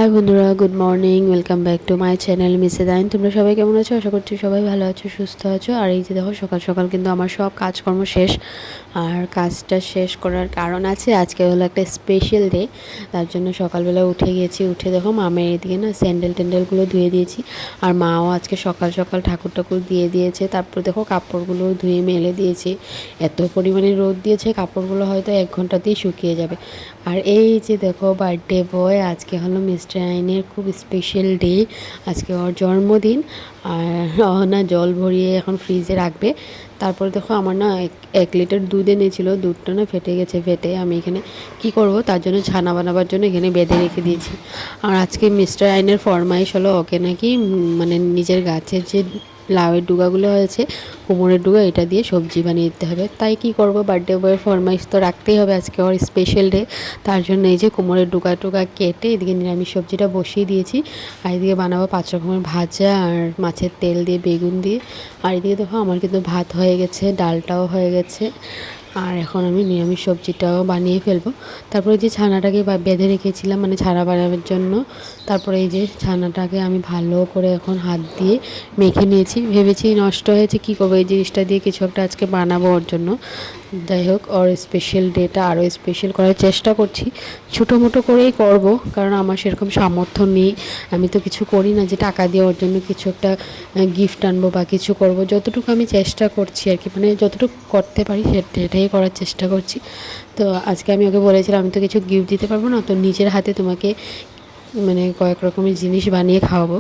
High বন্ধুরা, good morning. Welcome back to my channel Mrs আইন। তোমরা সবাই কেমন আছো? আশা করছি সবাই ভালো আছো, সুস্থ আছো। আর এই যে দেখো, সকাল সকাল কিন্তু আমার সব কাজকর্ম শেষ। আর কাজটা শেষ করার কারণ আছে, আজকে হলো একটা স্পেশাল ডে। তার জন্য সকালবেলা উঠে গেছি। উঠে দেখো মামের এদিকে না স্যান্ডেল ট্যান্ডেলগুলো ধুয়ে দিয়েছি। আর মাও আজকে সকাল সকাল ঠাকুর টাকুর দিয়ে দিয়েছে। তারপর দেখো কাপড়গুলো ধুয়ে মেলে দিয়েছি। এত পরিমাণে রোদ দিয়েছে, কাপড়গুলো হয়তো 1 ঘন্টাতেই শুকিয়ে যাবে। আর এই যে দেখো, বার্থডে বয় আজকে হলো মিস্টার আইনের খুব স্পেশাল ডে। আজকে ওর জন্মদিন। আর ও না জল ভরিয়ে এখন ফ্রিজে রাখবে। তারপরে দেখো আমার না 1 লিটার দুধ এনেছিল, দুধটা না ফেটে গেছে। ফেটে আমি এখানে কি করব, তার জন্য ছানা বানাবার জন্য এখানে বেঁধে রেখে দিয়েছি। আর আজকে মিস্টার আইনের ফরমাইশ হলো ওকে নাকি মানে নিজের গাছের যে লাউয়ের ডুগাগুলো হয়েছে, কুমড়োর ডুগা, এটা দিয়ে সবজি বানিয়ে দিতে হবে। তাই কি করব, বার্থডে বয়ের ফরমাইশ তো রাখতেই হবে, আজকে ওর স্পেশাল ডে। তার জন্য এই যে কুমড়োর ডুগা টুগা কেটে এদিকে নিরামিষ সবজিটা বসিয়ে দিয়েছি। আর এদিকে বানাবো 5 রকমের ভাজা আর মাছের তেল দিয়ে বেগুন দিয়ে। আর এদিকে দেখো আমার কিন্তু ভাত হয়ে গেছে, ডালটাও হয়ে গেছে। আর এখন আমি নিরামিষ সবজিটাও বানিয়ে ফেলবো। তারপরে যে ছানাটাকে বেঁধে রেখেছিলাম মানে ছানা বানাবার জন্য, তারপরে এই যে ছানাটাকে আমি ভালো করে এখন হাত দিয়ে মেখে নিয়েছি। ভেবেছি নষ্ট হয়েছে, কী করবো, এই জিনিসটা দিয়ে কিছু একটা আজকে বানাবো ওর জন্য। যাই হোক, ওর স্পেশাল ডেটা আরও স্পেশাল করার চেষ্টা করছি। ছোটো মোটো করেই করব, কারণ আমার সেরকম সামর্থ্য নেই। আমি তো কিছু করি না যে টাকা দিয়ে ওর জন্য কিছু একটা গিফট আনবো বা কিছু করব। যতটুকু আমি চেষ্টা করছি আর কি, মানে যতটুকু করতে পারি সেটাই করার চেষ্টা করছি। তো আজকে আমি ওকে বলেছিলাম আমি তো কিছু গিফট দিতে পারবো না, তো নিজের হাতে তোমাকে মানে কয়েক রকমের জিনিস বানিয়ে খাওয়াবো,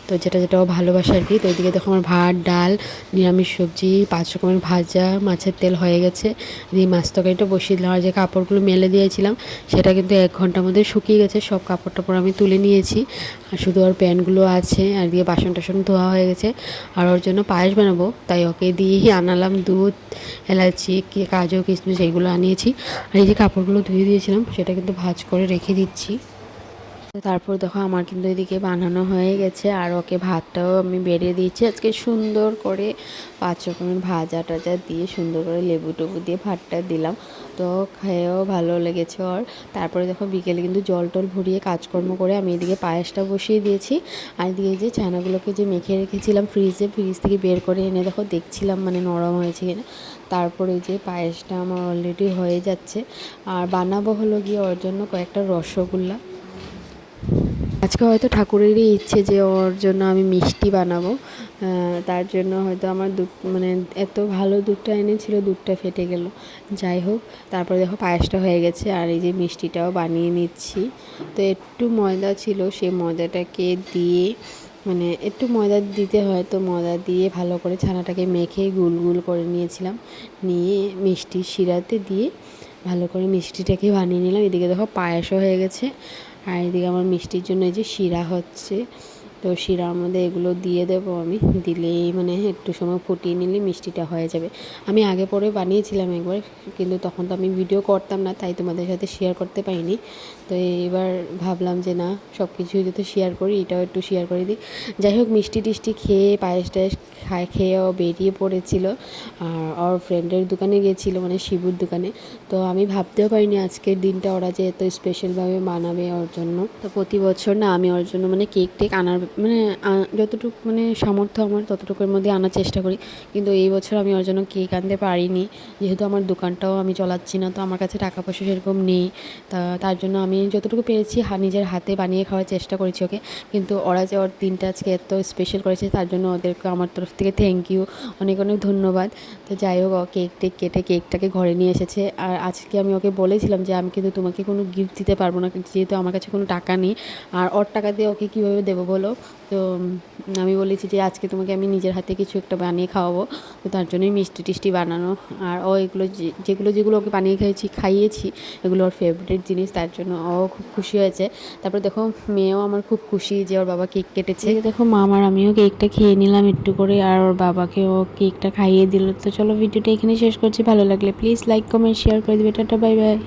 তো যেটা যেটা ও ভালোবাসে আর কি। তো ওইদিকে দেখো আমার ভাত, ডাল, নিরামিষ সবজি, 5 রকমের ভাজা, মাছের তেল হয়ে গেছে। দিয়ে মাছ তরকারিটা বসিয়ে দিলাম। আর যে কাপড়গুলো মেলে দিয়েছিলাম সেটা কিন্তু 1 ঘন্টার মধ্যে শুকিয়ে গেছে। সব কাপড় টাপড় আমি তুলে নিয়েছি, আর শুধু ওর প্যান্টগুলো আছে। আর দিয়ে বাসন টাসন ধোয়া হয়ে গেছে। আর ওর জন্য পায়েস বানাবো, তাই ওকে দিয়েই আনালাম দুধ, এলাচি, কাজু, কিশমিশ এইগুলো আনিয়েছি। আর এই যে কাপড়গুলো ধুয়ে দিয়েছিলাম সেটা কিন্তু ভাঁজ করে রেখে দিচ্ছি। তো তারপর দেখো আমার কিন্তু এদিকে বানানো হয়ে গেছে। আর ওকে ভাতটাও আমি বেড়ে দিয়েছি আজকে সুন্দর করে, 5 রকমের ভাজা টাজা দিয়ে সুন্দর করে লেবু টেবু দিয়ে ভাতটা দিলাম। তো খেয়েও ভালো লেগেছে ওর। তারপরে দেখো বিকেলে কিন্তু জল টল ভরিয়ে কাজকর্ম করে আমি এদিকে পায়েসটা বসিয়ে দিয়েছি। আর এদিকে যে ছানাগুলোকে যে মেখে রেখেছিলাম ফ্রিজে, ফ্রিজ থেকে বের করে এনে দেখো দেখছিলাম মানে নরম হয়েছে কিনা। তারপরে যে পায়েসটা আমার অলরেডি হয়ে যাচ্ছে। আর বানাবো হলো গিয়ে ওর জন্য কয়েকটা রসগোল্লা। আজকে হয়তো ঠাকুরেরই ইচ্ছে যে ওর জন্য আমি মিষ্টি বানাবো। তার জন্য হয়তো আমার দুধ মানে এত ভালো দুধটা এনেছিল, দুধটা ফেটে গেল। যাই হোক, তারপরে দেখো পায়েসটা হয়ে গেছে। আর এই যে মিষ্টিটাও বানিয়ে নিচ্ছি। তো একটু ময়দা ছিল, সেই ময়দাটাকে দিয়ে মানে একটু ময়দা দিতে হয়, তো ময়দা দিয়ে ভালো করে ছানাটাকে মেখে গুল গুল করে নিয়েছিলাম। নিয়ে মিষ্টি শিরাতে দিয়ে ভালো করে মিষ্টিটাকে বানিয়ে নিলাম। এদিকে দেখো পায়েসও হয়ে গেছে। আর এদিকে আমার মিষ্টির জন্য এই যে শিরা হচ্ছে, তো শিরার মধ্যে এগুলো দিয়ে দেবো আমি। দিলেই মানে একটু সময় ফুটিয়ে নিলে মিষ্টিটা হয়ে যাবে। আমি আগে পরে বানিয়েছিলাম একবার, কিন্তু তখন তো আমি ভিডিও করতাম না, তাই তোমাদের সাথে শেয়ার করতে পারিনি। তো এবার ভাবলাম যে না, সব কিছুই যেহেতু শেয়ার করি, এটাও একটু শেয়ার করে দিই। যাই হোক, মিষ্টি টিষ্টি খেয়ে পায়েস টায়েস খেয়ে ও বেরিয়ে পড়েছিল। আর ওর ফ্রেন্ডের দোকানে গিয়েছিলো, মানে শিবুর দোকানে। তো আমি ভাবতেও পারিনি আজকের দিনটা ওরা যে এত স্পেশালভাবে বানাবে ওর জন্য। তো প্রতি বছর না আমি ওর জন্য মানে কেক টেক আনার মানে যতটুকু মানে সামর্থ্য আমার ততটুকুর মধ্যে আনার চেষ্টা করি। কিন্তু এই বছর আমি ওর জন্য কেক আনতে পারিনি, যেহেতু আমার দোকানটাও আমি চালাচ্ছি না, তো আমার কাছে টাকা পয়সা সেরকম নেই। তার জন্য আমি যতটুকু পেরেছি নিজের হাতে বানিয়ে খাওয়ার চেষ্টা করেছি ওকে। কিন্তু ওরা যে ওর দিনটা আজকে এত স্পেশাল করেছে, তার জন্য ওদেরকে আমার তরফ থেকে থ্যাংক ইউ, অনেক অনেক ধন্যবাদ। তো যাই হোক, কেক টেক কেটে কেকটাকে ঘরে নিয়ে এসেছে। আর আজকে আমি ওকে বলেছিলাম যে আমি কিন্তু তোমাকে কোনো গিফট দিতে পারবো না, যেহেতু আমার কাছে কোনো টাকা নেই। আর ওর টাকা দিয়ে ওকে কীভাবে দেবো বলো? তো আমি বলেছি যে আজকে তোমাকে আমি নিজের হাতে কিছু একটা বানিয়ে খাওয়াবো। তো তার জন্যই মিষ্টি টিষ্টি বানানো। আর ও এগুলো যেগুলো যেগুলো ওকে বানিয়ে খাইয়েছি এগুলো ওর ফেভারিট জিনিস, তার জন্য ও খুব খুশি হয়েছে। তারপর দেখো মেয়েও আমার খুব খুশি যে ওর বাবা কেক কেটেছে। দেখো মাম আর আমিও কেকটা খেয়ে নিলাম একটু করে, আর ওর বাবাকে ও কেকটা খাইয়ে দিল। তো চলো ভিডিওটা এখানে শেষ করছি। ভালো লাগলে প্লিজ লাইক কমেন্ট শেয়ার করে দিবে। Tata, bye bye.